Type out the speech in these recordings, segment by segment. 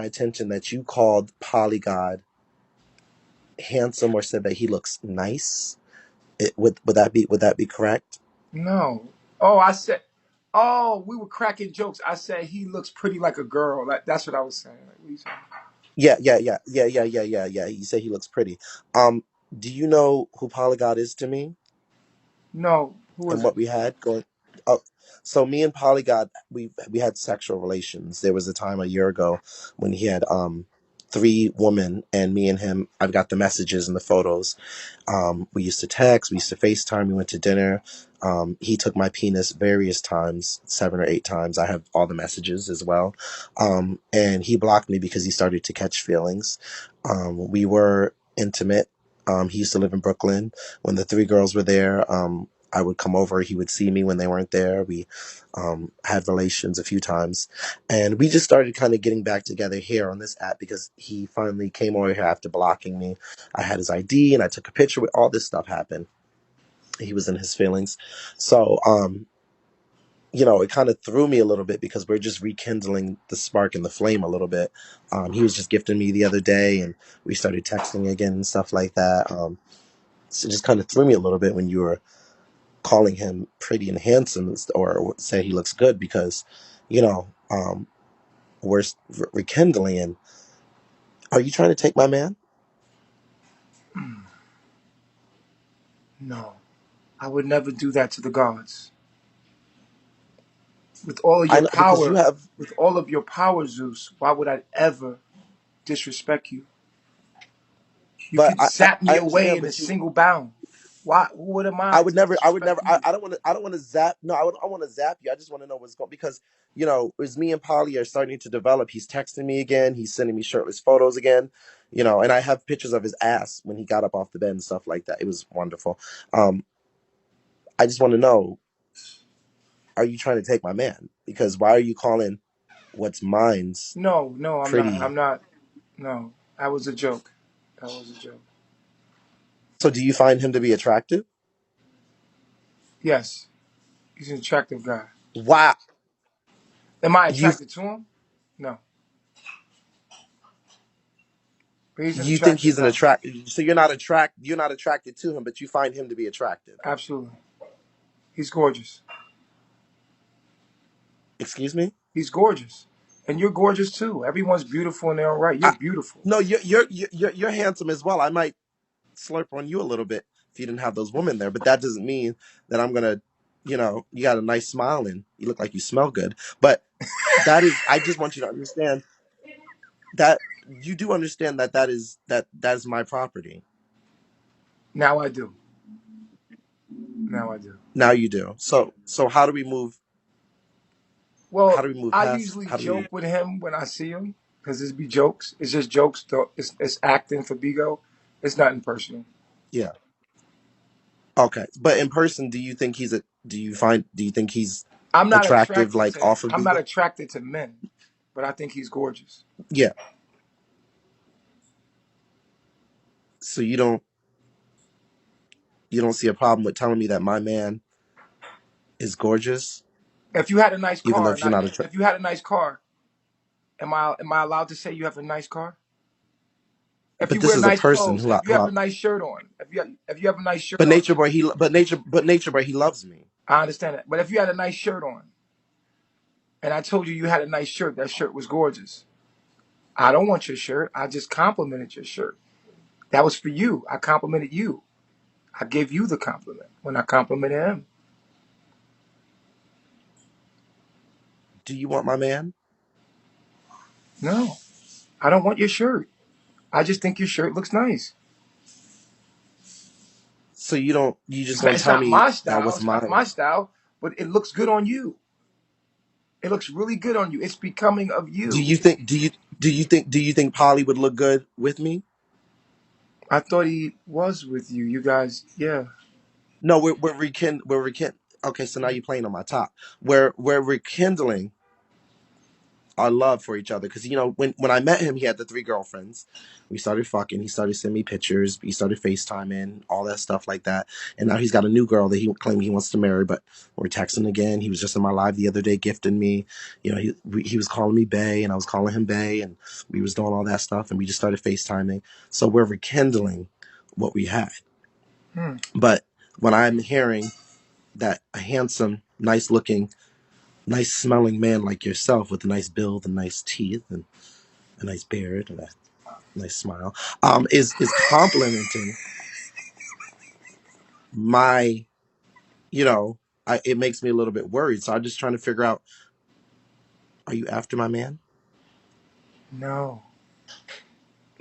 my attention that you called Polygod handsome or said that he looks nice. Would that be correct? No. Oh, I said. Oh, we were cracking jokes. I said he looks pretty like a girl. That's what I was saying. Like, what are you saying? Yeah, yeah, yeah, yeah, yeah, yeah, yeah, yeah. You say he looks pretty. Um, do you know who Polygod is to me No. Who and is it? what we had going? Oh, so me and Polygod, we had sexual relations. There was a time a year ago when he had three women, and me and him. I've got the messages and the photos. We used to text, we used to FaceTime, we went to dinner. He took my penis various times, 7 or 8 times. I have all the messages as well. And he blocked me because he started to catch feelings. We were intimate. He used to live in Brooklyn. When the three girls were there, I would come over. He would see me when they weren't there. We had relations a few times. And we just started kind of getting back together here on this app because he finally came over here after blocking me. I had his ID and I took a picture with all this stuff happened. He was in his feelings. So, it kind of threw me a little bit because we're just rekindling the spark and the flame a little bit. He was just gifting me the other day and we started texting again and stuff like that. So it just kind of threw me a little bit when you were calling him pretty and handsome or say he looks good because, we're rekindling. And are you trying to take my man? No. I would never do that to the gods. With all of I your know because you power, have, with all of your power, Zeus, why would I ever disrespect you? You but could I zap me I away understand, in a but you single bound. Why? What am I I would to never. I would never. disrespect you? I don't want to zap. No, I want to zap you. I just want to know what's going because as me and Polly are starting to develop. He's texting me again. He's sending me shirtless photos again. And I have pictures of his ass when he got up off the bed and stuff like that. It was wonderful. Um, I just want to know: are you trying to take my man? Because why are you calling what's mine's No, no, I'm not. pretty? I'm not. No, that was a joke. That was a joke. So, do you find him to be attractive? Yes, he's an attractive guy. Wow. Am I You attracted to him? No, but he's an you think attractive he's an guy. attract? So you're not attracted to him, but you find him to be attractive. Absolutely, he's gorgeous. Excuse me. He's gorgeous, and you're gorgeous too. Everyone's beautiful in their own right. You're I, beautiful. no, you're handsome as well. I might slurp on you a little bit if you didn't have those women there, but that doesn't mean that I'm gonna, you got a nice smile and you look like you smell good. But that is, I just want you to understand that you do understand that is my property. Now I do. Now I do. Now you do. So how do we move? How Well, do we move I past? usually How do joke we? with him when I see him because it's be jokes. It's just jokes. Though it's acting for Bigo. It's nothing personal. Yeah. Okay. But in person, do you think he's a? Do you think he's attractive like off of I'm not Beagle? attracted to men, but I think he's gorgeous. Yeah. So you don't see a problem with telling me that my man is gorgeous, If you had a nice even though car, if you're not not if you had a nice car, am I allowed to say you have a nice car? If but you this wear is a nice person clothes, who, if I, you who have I, a nice shirt on, if you have a nice shirt but on, nature boy, he loves me. I understand that. But if you had a nice shirt on, and I told you you had a nice shirt, that shirt was gorgeous. I don't want your shirt. I just complimented your shirt. That was for you. I complimented you. I gave you the compliment when I complimented him. Do you want my man? No, I don't want your shirt. I just think your shirt looks nice. So you just It's not, gonna it's tell not me my that style. what's It's not my mine? style, but it looks good on you. It looks really good on you. It's becoming of Do you. you think do you think Polly would look good with me? I thought he was with you. You guys, yeah. No, we're rekindling. Okay, so now you're playing on my top. We're rekindling our love for each other. Because you know, when I met him, he had the 3 girlfriends. We started fucking. He started sending me pictures. He started FaceTiming, all that stuff like that. And now he's got a new girl that he claimed he wants to marry. But we're texting again. He was just in my live the other day, gifting me. You know, he was calling me Bae, and I was calling him Bae, and we was doing all that stuff. And we just started FaceTiming. So we're rekindling what we had. But when I'm hearing that a handsome, nice looking, nice smelling man like yourself with a nice build and nice teeth and a nice beard and a nice smile, is complimenting my, you know, it makes me a little bit worried. So I'm just trying to figure out, are you after my man? No,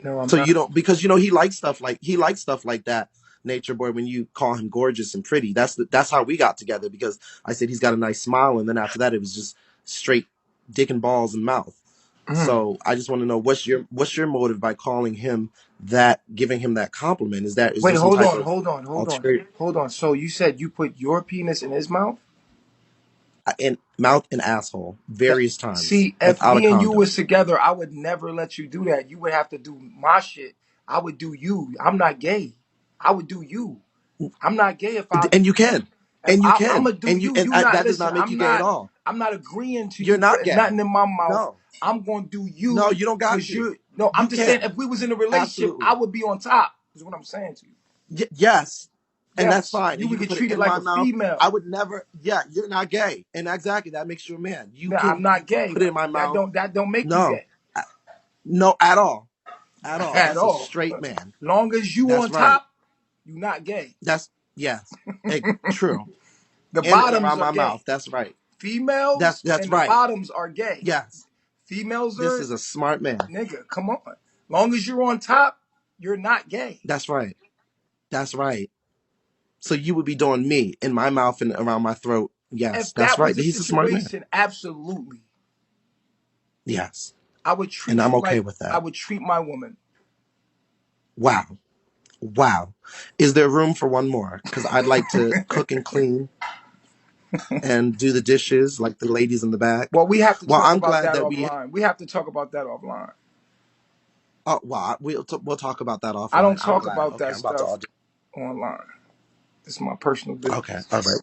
no, I'm So not. you don't, because you know he likes stuff like that. Nature Boy, when you call him gorgeous and pretty, that's how we got together, because I said he's got a nice smile, and then after that it was just straight dick and balls and mouth. So I just want to know, what's your motive by calling him that, giving him that compliment? Is Wait, there some hold type on, of hold on, hold on, ulterior hold on. So you said you put your penis in his mouth? in mouth and asshole That, various times see, if without a me and you condom? was together, I would never let you do that. You would have to do my shit. I would do you. I'm not gay. I would do you. I'm not gay if I And you can, if and I'm gonna do you, you. You not that does listen. not make you gay at all. I'm not agreeing to You're you not putting gay. nothing in my mouth. No, I'm gonna do no, you you don't got because to. you're no. I'm You just saying can, if we was in a relationship, I absolutely. would be on top. Is what I'm saying to you. Yes, and that's Yes, fine. you And you would can get put it treated in like my a mouth. female. I would never. Yeah, you're not gay, and exactly that makes you a man. No, I'm You not can gay. put it in my That mouth. don't make you No, gay Uh, no, at all, at all. at That's a all. straight man. Long as you That's on right. top, you not gay. That's yes, true. The In and bottoms around are my mouth. gay. That's right. Females That's and the right. bottoms are gay. Yes, Females this are is a smart man. nigga. Come on. Long as you're on top, you're not gay. That's right. That's right. So you would be doing me in my mouth and around my throat. Yes, If that's that was right. the He's a smart man. situation, absolutely. Yes, I would and treat I'm you okay like with I that. would treat my woman. Wow. Wow. Is there room for one more? Because I'd like to cook and clean and do the dishes like the ladies in the back. Well, we have to Well, talk I'm about glad that that we. offline. We have to talk about that offline. Oh, well, we'll talk about that I don't offline. I'm talk glad. about Okay, that I'm about to stuff audition. online. This is my personal Okay, business. all right.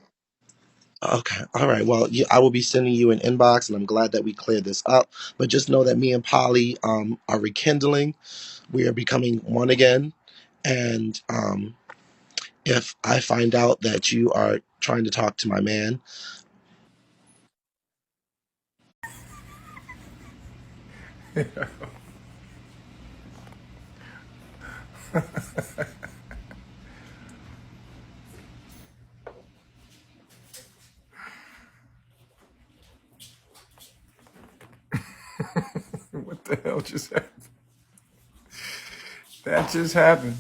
Okay, all right. Well, I will be sending you an inbox, and I'm glad that we cleared this up. But just know that me and Polly are rekindling. We are becoming one again, and if I find out that you are trying to talk to my man, What the hell just happened? That just happened.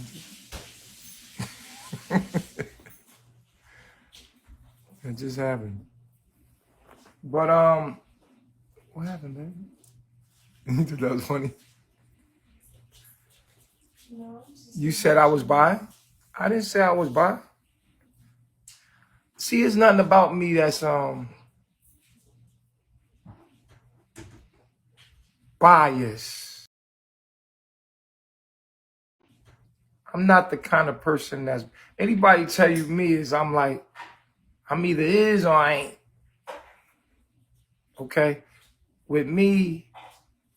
That just happened. But what happened, man? You thought that was funny. You said I was bi? I didn't say I was bi. See, it's nothing about me that's biased. I'm not the kind of person that's anybody tell you me is I'm either is or I ain't. Okay? With me,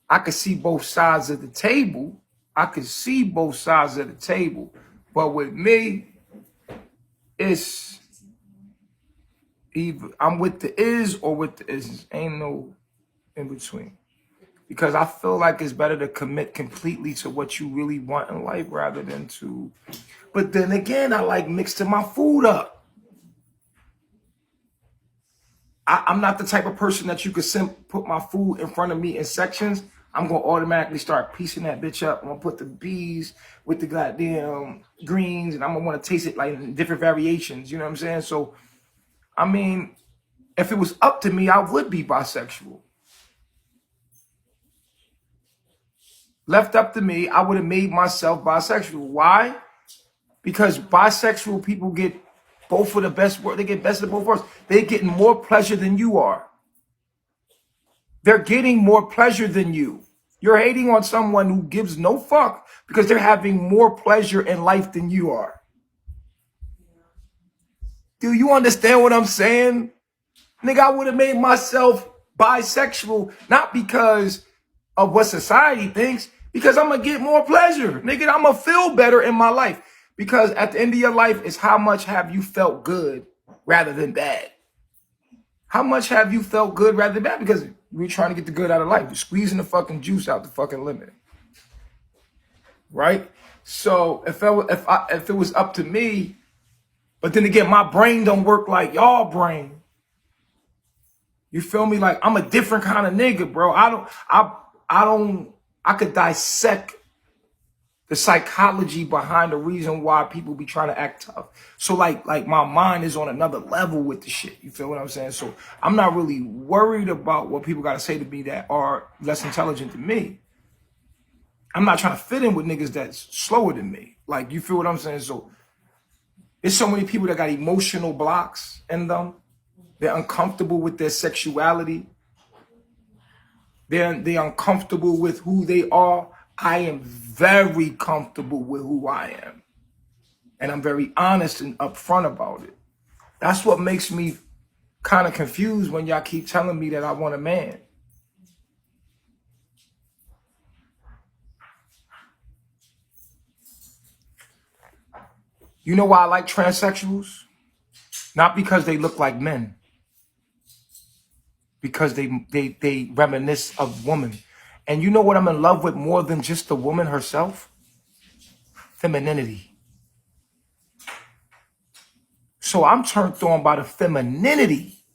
I could see both sides of the table. I could see both sides of the table. But with me, it's either I'm with the is or with the isn't. Ain't no in between. Because I feel like it's better to commit completely to what you really want in life rather than to. But then again, I like mixing my food up. I'm not the type of person that you could put my food in front of me in sections. I'm gonna automatically start piecing that bitch up. I'm gonna put the bees with the goddamn greens, and I'm gonna want to taste it like in different variations. You know what I'm saying? So, I mean, if it was up to me, I would be bisexual. Left up to me, I would have made myself bisexual. Why? Because bisexual people get both of the best world. They get best of both worlds. They're getting more pleasure than you are. They're getting more pleasure than you. You're hating on someone who gives no fuck because they're having more pleasure in life than you are. Do you understand what I'm saying? Nigga, I would have made myself bisexual, not because of what society thinks, because I'm going to get more pleasure. Nigga, I'm going to feel better in my life. Because at the end of your life is how much have you felt good rather than bad. How much have you felt good rather than bad? Because we're trying to get the good out of life. You're squeezing the fucking juice out the fucking limit. Right? So if it was up to me, but then again, my brain don't work like y'all brain. You feel me? Like I'm a different kind of nigga, bro. I could dissect the psychology behind the reason why people be trying to act tough. So like my mind is on another level with the shit. You feel what I'm saying? So I'm not really worried about what people got to say to me that are less intelligent than me. I'm not trying to fit in with niggas that's slower than me. Like, you feel what I'm saying? So there's so many people that got emotional blocks in them. They're uncomfortable with their sexuality. They're uncomfortable with who they are. I am very comfortable with who I am. And I'm very honest and upfront about it. That's what makes me kind of confused when y'all keep telling me that I want a man. You know why I like transsexuals? Not because they look like men. Because they reminisce of women. And you know what I'm in love with more than just the woman herself? Femininity. So I'm turned on by the femininity.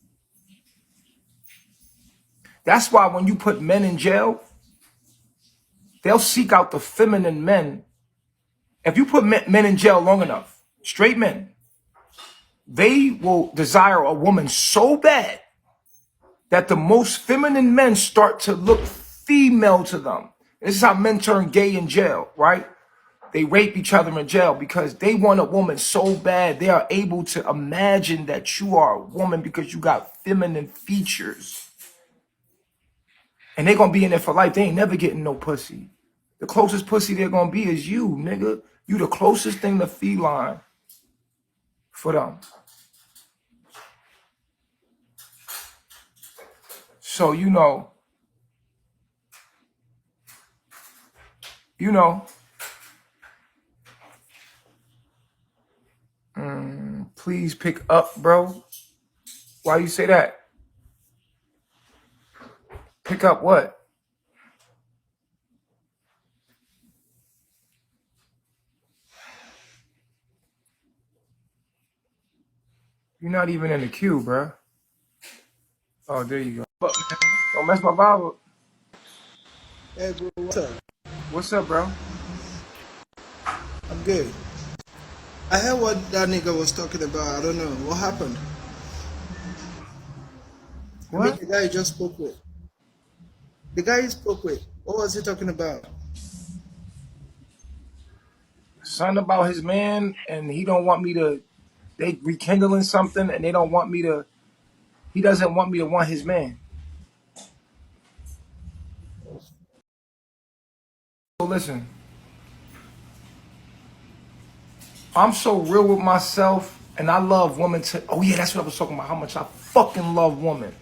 That's why when you put men in jail, they'll seek out the feminine men. If you put men in jail long enough, straight men, they will desire a woman so bad that the most feminine men start to look female to them. This is how men turn gay in jail, right? They rape each other in jail because they want a woman so bad they are able to imagine that you are a woman because you got feminine features. And they're going to be in there for life. They ain't never getting no pussy. The closest pussy they're going to be is you, nigga. You the closest thing to feline for them. So, you know, please pick up, bro. Why you say that? Pick up what? You're not even in the queue, bro. Oh, there you go. Don't mess my vibe up. Hey bro, what's up? What's up, bro? I'm good. I heard what that nigga was talking about. I don't know. What happened? I mean, What? the guy you just spoke with. The guy you spoke with. What was he talking about? Something about his man, and he don't want me to. They rekindling something, and they don't want me to. He doesn't want me to want his man. So listen, I'm so real with myself, and I love women to. Oh yeah, that's what I was talking about. How much I fucking love women.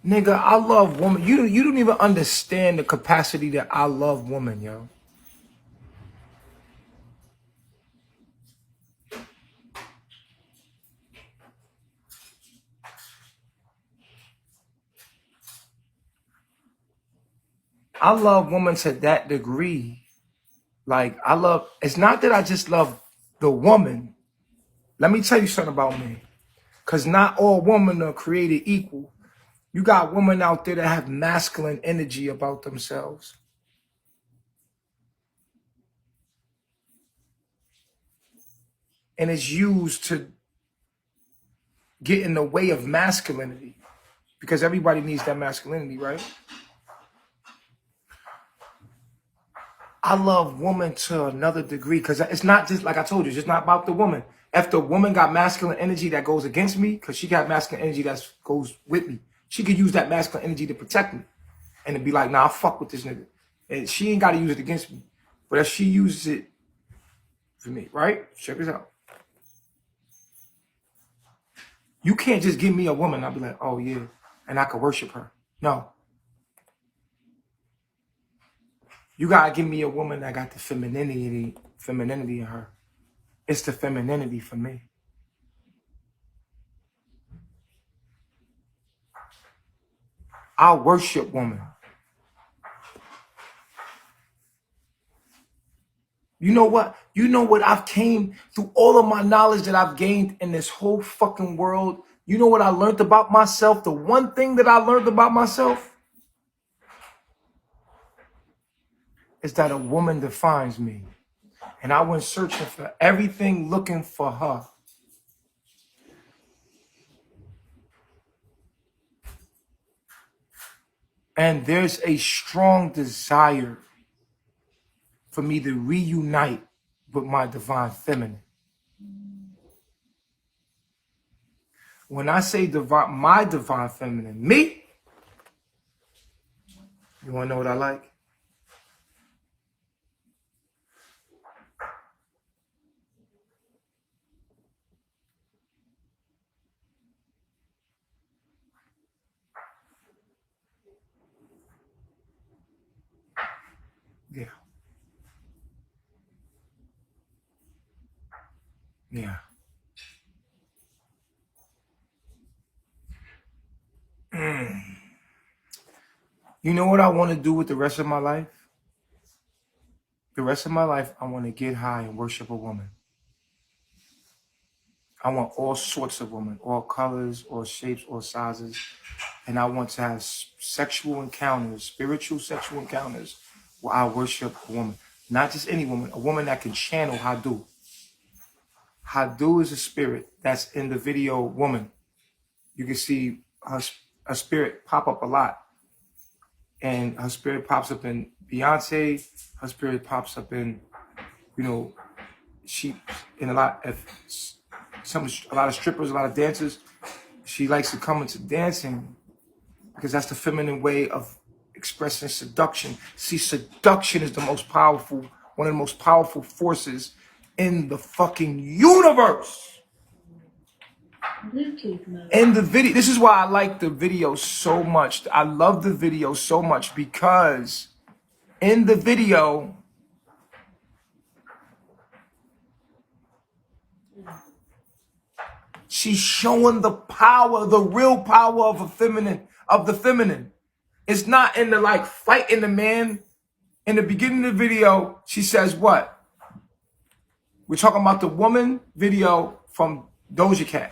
Nigga, I love women. You don't even understand the capacity that I love women, yo. I love women to that degree. Like, it's not that I just love the woman. Let me tell you something about me. Because not all women are created equal. You got women out there that have masculine energy about themselves. And it's used to get in the way of masculinity. Because everybody needs that masculinity, right? I love women to another degree because it's not just, like I told you, it's just not about the woman. If the woman got masculine energy that goes against me, because she got masculine energy that goes with me. She could use that masculine energy to protect me and to be like, nah, I fuck with this nigga. And she ain't got to use it against me. But if she uses it for me, right? Check this out. You can't just give me a woman. I'll be like, oh yeah, and I can worship her. No. You gotta give me a woman that got the femininity in her. It's the femininity for me. I worship woman. You know what? You know what I've came through all of my knowledge that I've gained in this whole fucking world. You know what I learned about myself? The one thing that I learned about myself is that a woman defines me. And I went searching for everything, looking for her. And there's a strong desire for me to reunite with my divine feminine. When I say divine, my divine feminine, me, you wanna know what I like? Yeah. Yeah. You know what I want to do with the rest of my life? The rest of my life, I want to get high and worship a woman. I want all sorts of women, all colors, all shapes, all sizes. And I want to have sexual encounters, spiritual sexual encounters, where I worship a woman. Not just any woman, a woman that can channel Hadoo. Hadoo is a spirit that's in the video Woman. You can see her spirit pop up a lot. And her spirit pops up in Beyonce. Her spirit pops up in, you know, she in a lot of strippers, a lot of dancers. She likes to come into dancing because that's the feminine way of expressing seduction. See, seduction is the most powerful, one of the most powerful forces in the fucking universe. In the video, this is why I like the video so much. I love the video so much because in the video, she's showing the power, the real power of the feminine. It's not in the like fighting the man. In the beginning of the video, she says what? We're talking about the woman video from Doja Cat.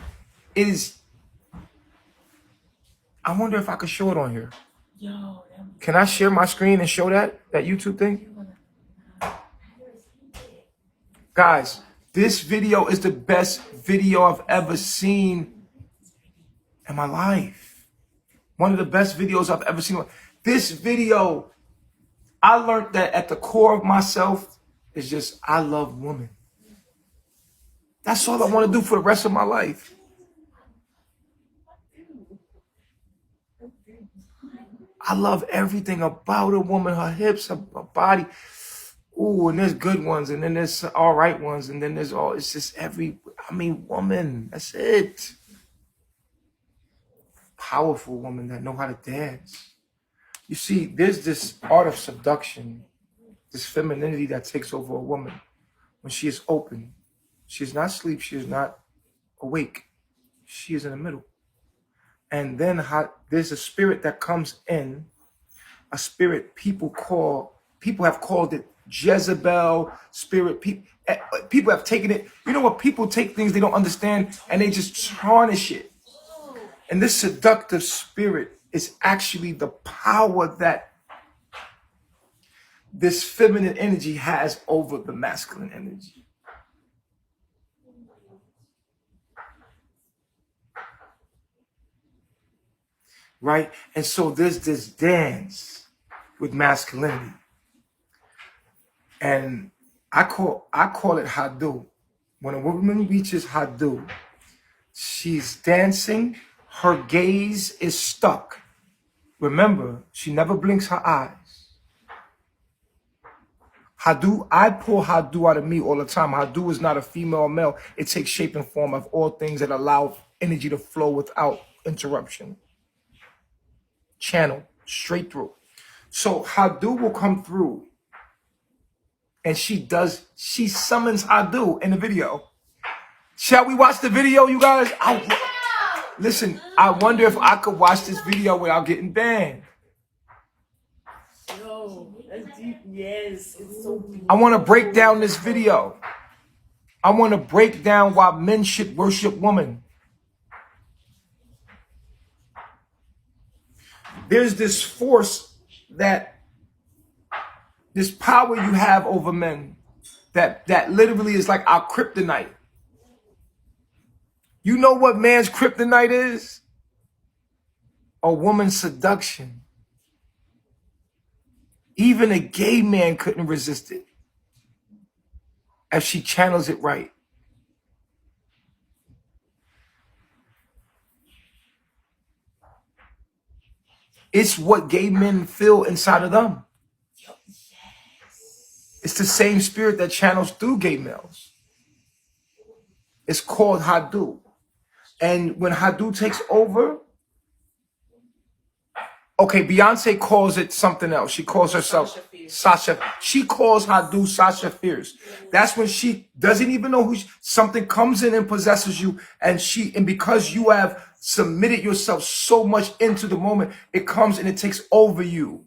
It is, I wonder if I could show it on here. Can I share my screen and show that YouTube thing? Guys, this video is the best video I've ever seen in my life. One of the best videos I've ever seen. This video, I learned that at the core of myself is just, I love women. That's all I want to do for the rest of my life. I love everything about a woman, her hips, her body. Ooh, and there's good ones, and then there's all right ones, and then there's all, it's just woman, that's it. Powerful woman that know how to dance. You see, there's this art of seduction, this femininity that takes over a woman when she is open. She is not asleep, she is not awake. She is in the middle. And then there's a spirit that comes in, a spirit people have called it Jezebel spirit. People have taken it. You know what? People take things they don't understand and they just tarnish it. And this seductive spirit is actually the power that this feminine energy has over the masculine energy. Right? And so there's this dance with masculinity. And I call it Hadoo. When a woman reaches Hadoo, she's dancing Her gaze is stuck. Remember, she never blinks her eyes. Hadoo, I pull Hadoo out of me all the time. Hadoo is not a female or male. It takes shape and form of all things that allow energy to flow without interruption. Channel, straight through. So Hadoo will come through. And she summons Hadoo in the video. Shall we watch the video, you guys? Listen, I wonder if I could watch this video without getting banned. No, that's deep. Yes, it's so deep. I want to break down this video. I want to break down why men should worship women. There's this force this power you have over men that literally is like our kryptonite. You know what man's kryptonite is? A woman's seduction. Even a gay man couldn't resist it if she channels it right. It's what gay men feel inside of them. It's the same spirit that channels through gay males. It's called Hadoo. And when Hadoo takes over, okay, Beyonce calls it something else. She calls herself Sasha. She calls Hadoo Sasha Fierce. That's when she doesn't even know something comes in and possesses you. And because you have submitted yourself so much into the moment, it comes and it takes over you.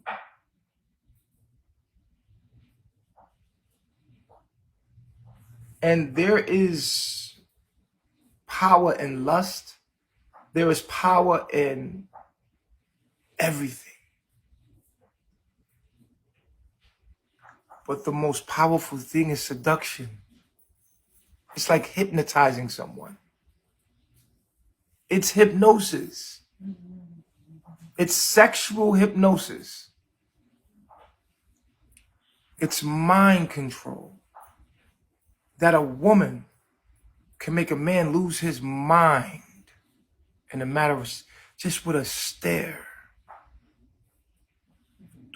And there is power in lust. There is power in everything. But the most powerful thing is seduction. It's like hypnotizing someone. It's hypnosis. It's sexual hypnosis. It's mind control. That a woman can make a man lose his mind in a matter of just with a stare,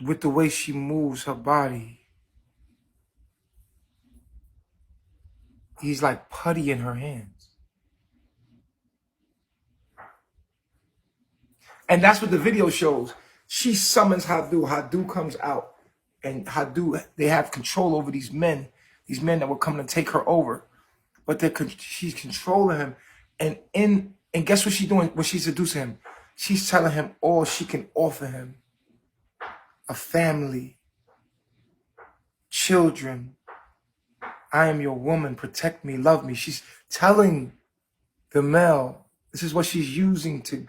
with the way she moves her body. He's like putty in her hands. And that's what the video shows. She summons Hadoo. Hadoo comes out. And Hadoo, they have control over these men that will come to take her over. But she's controlling him. And guess what she's doing when she's seducing him? She's telling him all she can offer him. A family, children. I am your woman. Protect me, love me. She's telling the male, this is what she's using to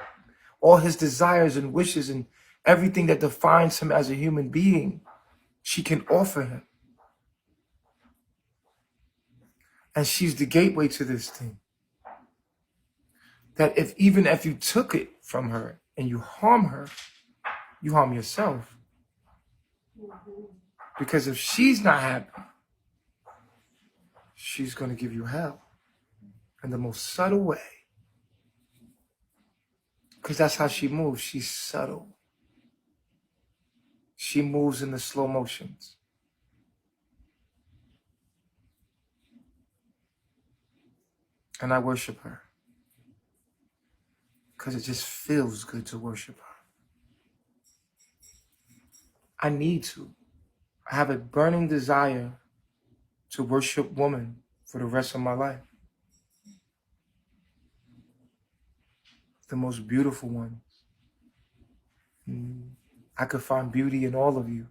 all his desires and wishes and everything that defines him as a human being. She can offer him. And she's the gateway to this thing. That even if you took it from her and you harm her, you harm yourself. Because if she's not happy, she's going to give you hell in the most subtle way. Because that's how she moves. She's subtle. She moves in the slow motions. And I worship her. Because it just feels good to worship her. I need to. I have a burning desire to worship women for the rest of my life. The most beautiful ones. I could find beauty in all of you.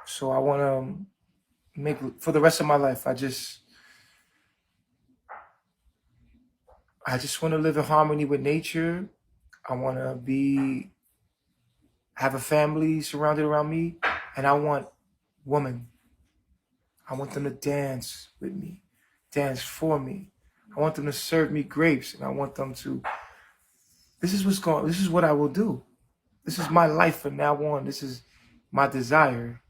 So I want to make, for the rest of my life, I just want to live in harmony with nature. I want to have a family surrounded around me. And I want women. I want them to dance with me, dance for me. I want them to serve me grapes. And I want them to, this is what I will do. This is my life from now on. This is my desire.